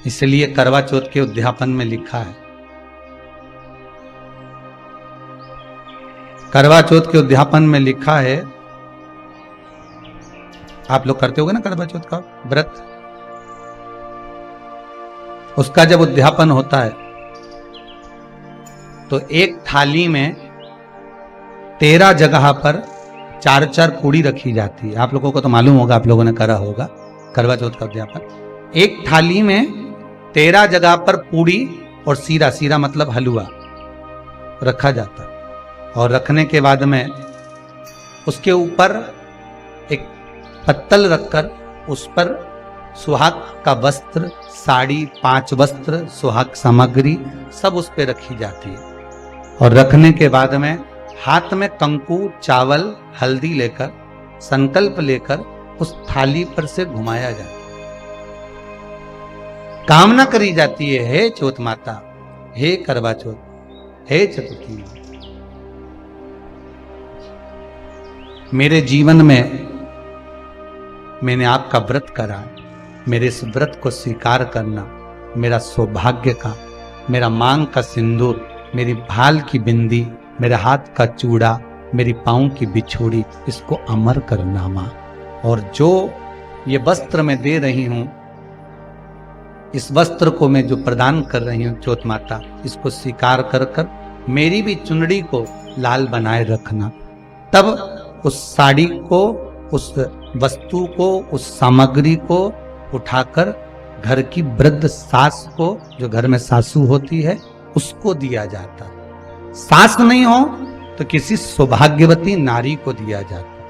इसलिए करवा चौथ के उद्यापन में लिखा है, करवा चौथ के उद्यापन में लिखा है, आप लोग करते होगे ना करवा चौथ का व्रत, उसका जब उद्यापन होता है तो एक थाली में 13 जगह पर 4-4 पूड़ी रखी जाती है। आप लोगों को तो मालूम होगा, आप लोगों ने करा होगा करवा चौथ का उद्यापन। एक थाली में 13 जगह पर पूड़ी और सीरा, सीरा मतलब हलवा रखा जाता है। और रखने के बाद में उसके ऊपर एक पत्तल रखकर उस पर सुहाग का वस्त्र, साड़ी, 5 वस्त्र, सुहाग सामग्री सब उस पर रखी जाती है। और रखने के बाद में हाथ में कंकु, चावल, हल्दी लेकर, संकल्प लेकर उस थाली पर से घुमाया जाता है। कामना करी जाती है, हे चौथ माता, हे करवा चौथ, हे चतुर्थी, मेरे जीवन में मैंने आपका व्रत करा, मेरे इस व्रत को स्वीकार करना, मेरा सौभाग्य का, मेरा मांग का सिंदूर, मेरी भाल की बिंदी, मेरे हाथ का चूड़ा, मेरी पाँव की बिछोड़ी, इसको अमर करना मां। और जो ये वस्त्र मैं दे रही हूं, इस वस्त्र को मैं जो प्रदान कर रही हूं चौथ माता, इसको स्वीकार कर कर मेरी भी चुनड़ी को लाल बनाए रखना। तब उस साड़ी को, उस वस्तु को, उस सामग्री को उठाकर घर की वृद्ध सास को, जो घर में सासू होती है, उसको दिया जाता है। सास नहीं हो तो किसी सौभाग्यवती नारी को दिया जाता है।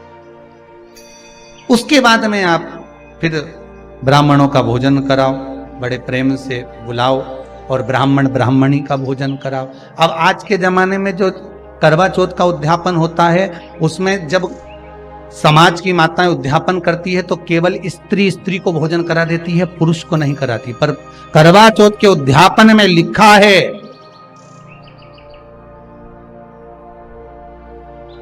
उसके बाद में आप फिर ब्राह्मणों का भोजन कराओ, बड़े प्रेम से बुलाओ और ब्राह्मण ब्राह्मणी का भोजन कराओ। अब आज के जमाने में जो करवा चौथ का उद्यापन होता है, उसमें जब समाज की माताएं उद्यापन करती है तो केवल स्त्री स्त्री को भोजन करा देती है, पुरुष को नहीं कराती। पर करवा चौथ के उद्यापन में लिखा है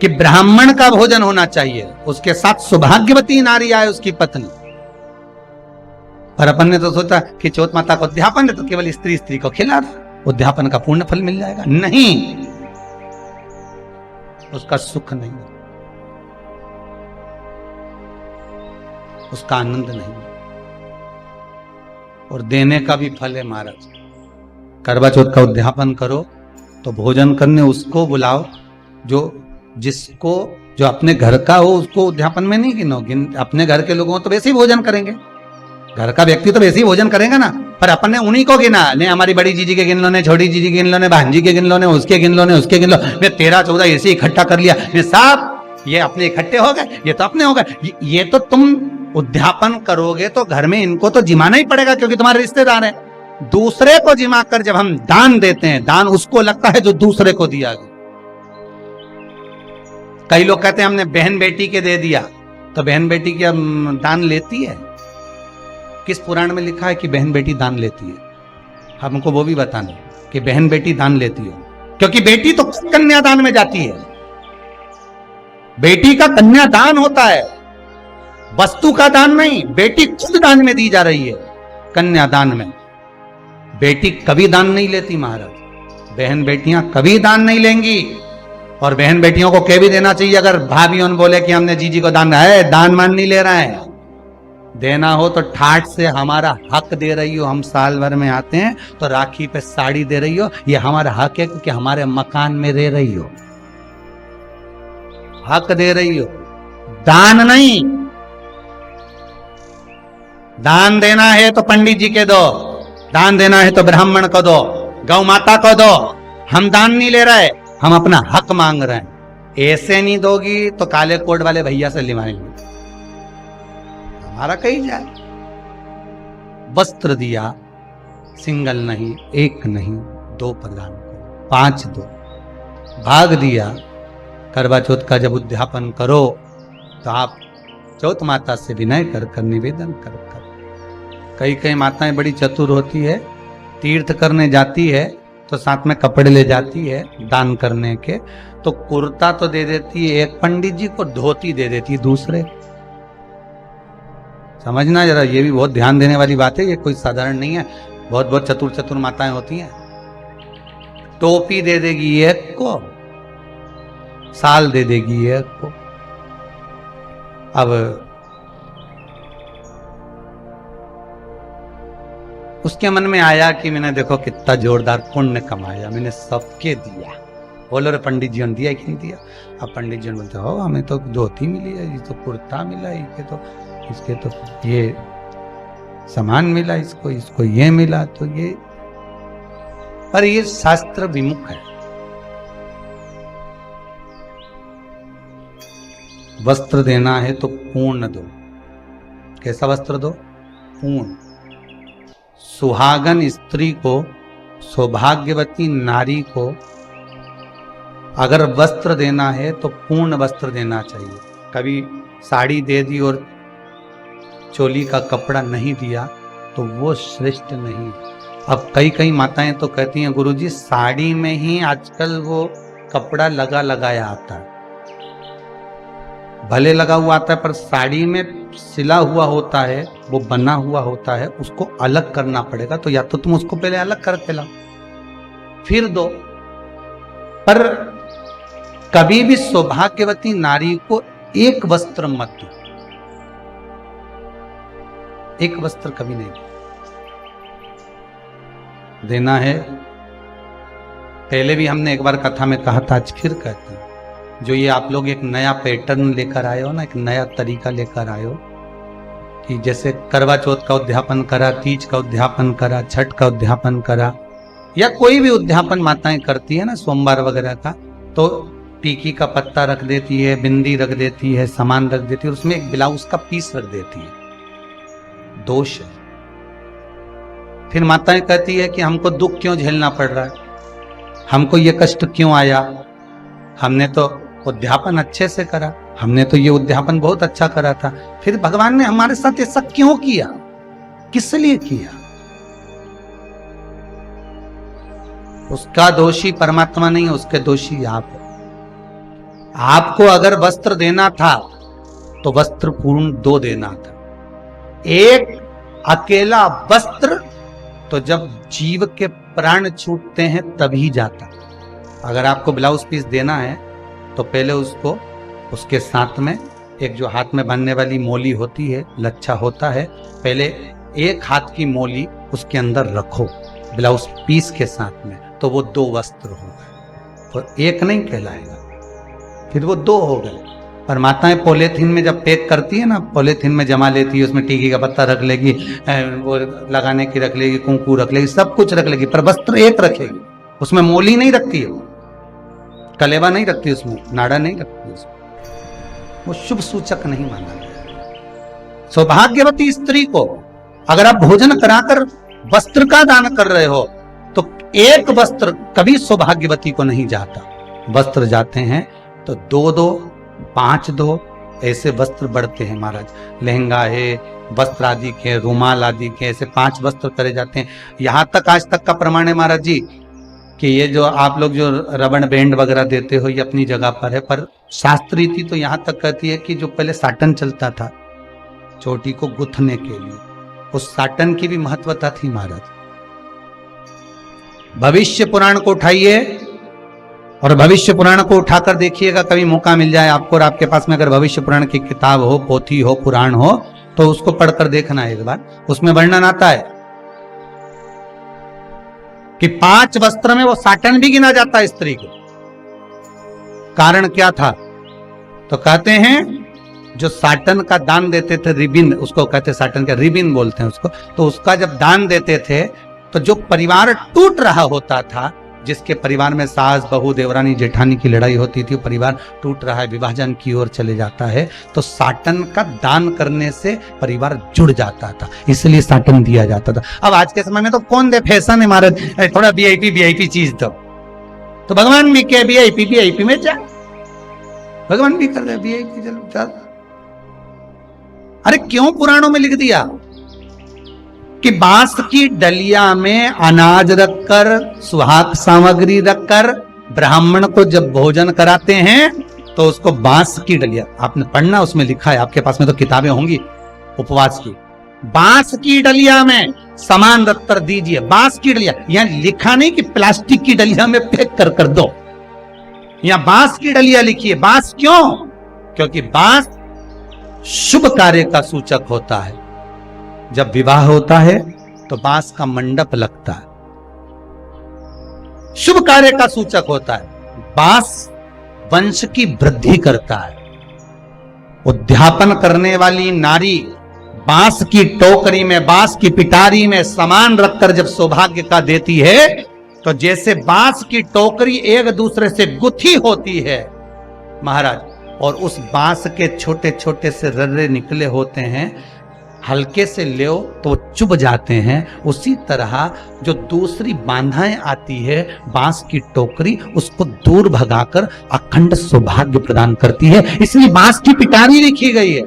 कि ब्राह्मण का भोजन होना चाहिए, उसके साथ सौभाग्यवती नारी आए, उसकी पत्नी। पर अपन ने तो सोचा कि चौथ माता का उद्यापन है तो केवल स्त्री स्त्री को खिला दो, उद्यापन का पूर्ण फल मिल जाएगा। नहीं, उसका सुख नहीं, उसका आनंद नहीं, और देने का भी फल है महाराज। करवा चौथ का उद्यापन करो तो भोजन करने उसको बुलाओ जो अपने घर का हो, उसको उद्यापन में नहीं गिनो। अपने घर के लोगों तो वैसे ही भोजन करेंगे, घर का व्यक्ति तो वैसे ही भोजन करेगा ना, पर अपन ने उन्हीं को गिना। ने हमारी बड़ी जीजी के गिन लो, ने छोटी जीजी के गिन लो, ने भांजी के गिन लो, ने उसके गिन लो, ने उसके गिन लो, मैं 13-14 ऐसे इकट्ठा कर लिया, मैं साहब ये अपने इकट्ठे हो गए, ये तो अपने हो गए। ये तो तुम उद्यापन करोगे तो घर में इनको तो जिमाना ही पड़ेगा, क्योंकि तुम्हारे रिश्तेदार हैं। दूसरे को जिमा कर जब हम दान देते हैं, दान उसको लगता है जो दूसरे को दिया गया। कई लोग कहते हैं हमने बहन बेटी के दे दिया, तो बहन बेटी की दान लेती है? किस पुराण में लिखा है कि बहन बेटी दान लेती है? हमको वो भी बताना कि बहन बेटी दान लेती है, क्योंकि बेटी तो कन्यादान में जाती है। बेटी का कन्यादान होता है, वस्तु का दान नहीं। बेटी खुद दान में दी जा रही है, कन्यादान में। बेटी कभी दान नहीं लेती महाराज, बहन बेटियां कभी दान नहीं लेंगी। और बहन बेटियों को कह भी देना चाहिए, अगर भाभी बोले कि हमने जीजी को दान है, दान मान नहीं ले रहा है, देना हो तो ठाठ से हमारा हक दे रही हो। हम साल भर में आते हैं तो राखी पे साड़ी दे रही हो, ये हमारा हक है, क्योंकि हमारे मकान में रह रही हो, हक दे रही हो, दान नहीं। दान देना है तो पंडित जी के दो, दान देना है तो ब्राह्मण को दो, गौ माता को दो। हम दान नहीं ले रहे, हम अपना हक मांग रहे हैं। ऐसे नहीं दोगी तो काले कोट वाले भैया से लिवाएंगे, हमारा कहीं जाए। वस्त्र दिया, सिंगल नहीं, एक नहीं, 2 प्रदान करो, 5 दो। भाग दिया। करवा चौथ का जब उद्यापन करो तो आप चौथ माता से विनय कर निवेदन कर। कई माताएं बड़ी चतुर होती है, तीर्थ करने जाती है तो साथ में कपड़े ले जाती है दान करने के, तो कुर्ता तो दे देती है एक पंडित जी को, धोती दे देती है दूसरे। समझना जरा, ये भी बहुत ध्यान देने वाली बात है, ये कोई साधारण नहीं है। बहुत बहुत चतुर चतुर माताएं होती हैं, टोपी दे देगी एक को, साल दे देगी एक को। अब उसके मन में आया कि मैंने देखो कितना जोरदार पुण्य कमाया, मैंने सबके दिया। बोलो रे पंडित जी ने दिया कि नहीं दिया? अब पंडित जी बोलते हो हमें तो धोती मिली है, ये तो कुर्ता मिला, इसके तो ये सामान मिला, इसको ये मिला, तो ये, पर ये शास्त्र विमुख है। वस्त्र देना है तो पूर्ण दो। कैसा वस्त्र दो? पूर्ण। सुहागन स्त्री को, सौभाग्यवती नारी को अगर वस्त्र देना है तो पूर्ण वस्त्र देना चाहिए। कभी साड़ी दे दी और चोली का कपड़ा नहीं दिया तो वो श्रेष्ठ नहीं। अब कई माताएं तो कहती हैं गुरुजी साड़ी में ही आजकल वो कपड़ा लगाया आता है, भले लगा हुआ आता है पर साड़ी में सिला हुआ होता है, वो बना हुआ होता है, उसको अलग करना पड़ेगा। तो या तो तुम उसको पहले अलग करके लाओ फिर दो। पर कभी भी सौभाग्यवती नारी को एक वस्त्र मत दो, एक वस्त्र कभी नहीं देना है। पहले भी हमने एक बार कथा में कहा था, आज फिर कहते हैं, जो ये आप लोग एक नया पैटर्न लेकर आए हो ना, एक नया तरीका लेकर आए हो कि जैसे करवा चौथ का उद्यापन करा, तीज का उद्यापन करा, छठ का उद्यापन करा, या कोई भी उद्यापन माताएं करती है ना सोमवार वगैरह का, तो टीकी का पत्ता रख देती है, बिंदी रख देती है, सामान रख देती है, उसमें एक ब्लाउज का पीस रख देती है। दोष है। फिर माताएं कहती है कि हमको दुख क्यों झेलना पड़ रहा है, हमको ये कष्ट क्यों आया, हमने तो उद्यापन अच्छे से करा, हमने तो ये उद्यापन बहुत अच्छा करा था, फिर भगवान ने हमारे साथ ऐसा क्यों किया, किस लिए किया? उसका दोषी परमात्मा नहीं है, उसके दोषी आप। आपको अगर वस्त्र देना था तो वस्त्र पूर्ण दो देना था। एक अकेला वस्त्र तो जब जीव के प्राण छूटते हैं तभी जाता। अगर आपको ब्लाउज पीस देना है तो पहले उसको, उसके साथ में एक जो हाथ में बांधने वाली मोली होती है, लच्छा होता है, पहले एक हाथ की मोली उसके अंदर रखो ब्लाउज पीस के साथ में, तो वो दो वस्त्र हो गए। तो एक नहीं कहलाएगा, फिर वो दो हो गए। पर माताएं पॉलीथीन में जब पैक करती है ना, पॉलीथीन में जमा लेती है, उसमें टीकी का पत्ता रख लेगी, वो लगाने की रख लेगी, कुंकू रख लेगी, सब कुछ रख लेगी, पर वस्त्र एक रखेगी। उसमें मोली नहीं रखती है, कलेवा नहीं रखती, उसमें नाड़ा नहीं रखती, उसमें वो शुभ सूचक नहीं माना गया। सौभाग्यवती स्त्री को अगर आप भोजन कराकर वस्त्र का दान कर रहे हो तो एक वस्त्र कभी सौभाग्यवती को नहीं जाता। वस्त्र जाते हैं तो दो दो, पांच दो, ऐसे वस्त्र बढ़ते हैं महाराज। लहंगा है, वस्त्र आदि के, रुमाल आदि के, ऐसे 5 वस्त्र करे जाते हैं। यहां तक आज तक का प्रमाण है महाराज जी कि ये जो आप लोग जो रबड़ बैंड वगैरह देते हो ये अपनी जगह पर है, पर शास्त्र रीति तो यहां तक कहती है कि जो पहले साटन चलता था चोटी को गुथने के लिए, उस साटन की भी महत्वता थी महाराज। भविष्य पुराण को उठाइए और भविष्य पुराण को उठाकर देखिएगा, कभी मौका मिल जाए आपको और आपके पास में अगर भविष्य पुराण की किताब हो, पोथी हो, पुराण हो, तो उसको पढ़कर देखना एक बार। उसमें वर्णन आता है कि 5 वस्त्र में वो साटन भी गिना जाता है स्त्री को। कारण क्या था? तो कहते हैं जो साटन का दान देते थे, रिबिन उसको कहते, साटन का रिबिन बोलते हैं उसको, तो उसका जब दान देते थे तो जो परिवार टूट रहा होता था, जिसके परिवार में सास बहू देवरानी जेठानी की लड़ाई होती थी, परिवार टूट रहा है, विभाजन की ओर चले जाता है, तो साटन का दान करने से परिवार जुड़ जाता था, इसलिए साटन दिया जाता था। अब आज के समय में तो कौन दे, फैशन है महाराज, थोड़ा वीआईपी चीज दो, तो भगवान भी क्या वीआईपी में जा, भगवान भी कर रहे वीआईपी, चलो। अरे क्यों पुराणों में लिख दिया कि बांस की डलिया में अनाज रखकर, सुहाग सामग्री रखकर ब्राह्मण को जब भोजन कराते हैं तो उसको बांस की डलिया, आपने पढ़ना, उसमें लिखा है, आपके पास में तो किताबें होंगी उपवास की, बांस की डलिया में समान रत्तर दीजिए। बांस की डलिया, यहां लिखा नहीं कि प्लास्टिक की डलिया में पैक कर दो, यहां बांस की डलिया लिखिए। बांस क्यों? क्योंकि बांस शुभ कार्य का सूचक होता है। जब विवाह होता है तो बांस का मंडप लगता है, शुभ कार्य का सूचक होता है। बांस वंश की वृद्धि करता है। उद्यापन करने वाली नारी बांस की टोकरी में, बांस की पिटारी में समान रखकर जब सौभाग्य का देती है, तो जैसे बांस की टोकरी एक दूसरे से गुथी होती है महाराज, और उस बांस के छोटे छोटे से रर्रे निकले होते हैं, हल्के से ले तो चुभ जाते हैं। उसी तरह जो दूसरी बांधाएं आती है बांस की टोकरी, उसको दूर भगाकर अखंड सौभाग्य प्रदान करती है। इसलिए बांस की पिटारी लिखी गई है।